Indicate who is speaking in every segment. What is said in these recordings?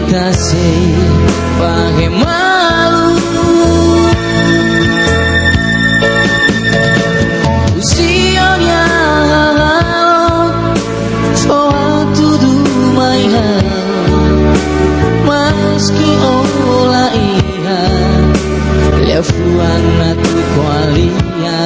Speaker 1: kasih pakai malu. Usianya soal tuduh mai meski olah iya lefuan tu kualia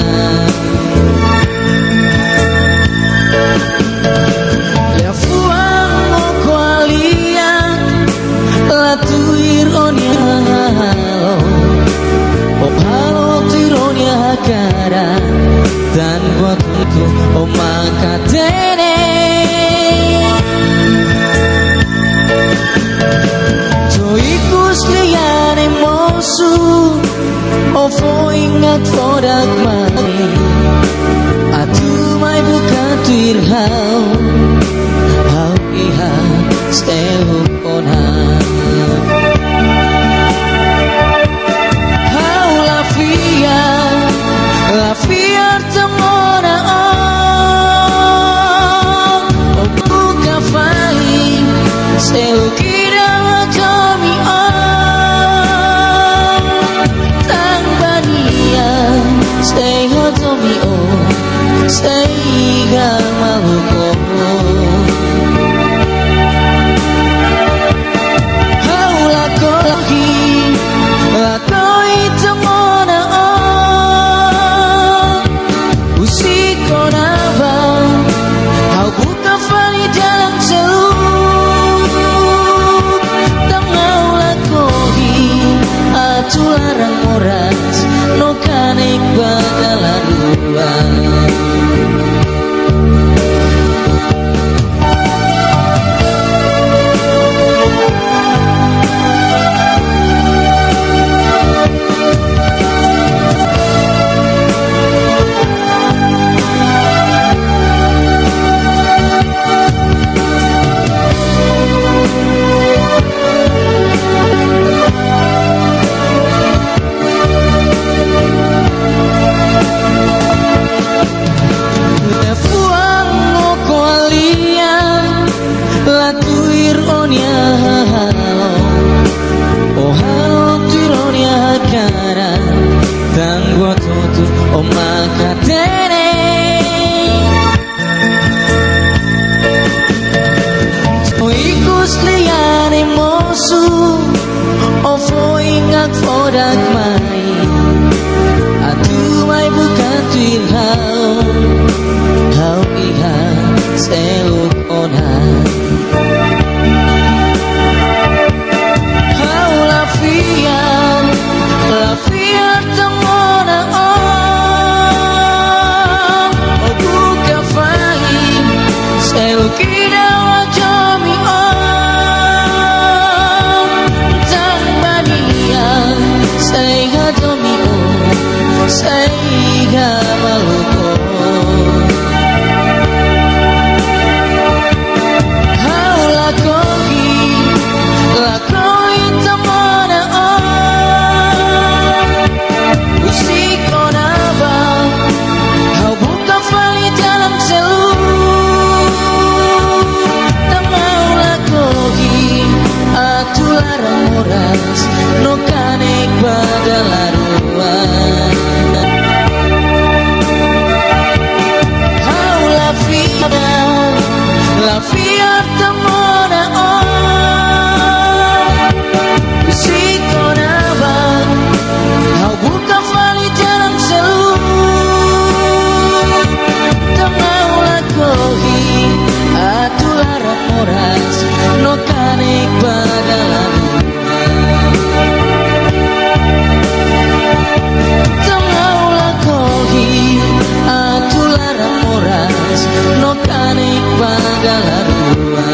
Speaker 1: dan waktu maka tene toikus liane mosu ofo ingat fodak mai atu mai bukan tuir hau iha stehu ona Lafiar temona oh buka fai seukira jomi tang bania stay hotomi stay gamaluko haula kohi lakoi temona larang oras no kanek bakalan fodak mai atu mai bukan tuir hau iha seluk ona hau lafiar temona oh buka fai seluk ida wajomi Seiga domino, seiga maluko. Hau lakoi temana usiko naba, hau buka fali dalam selu. Tamau lakoi, atu larang oras, no kanek badalaruan. Hau lafiar temona usiko naba, hau buka fali jalan selu. Tamau lakohi atu larang oras no kanek badalaruan. No kanek bagalarua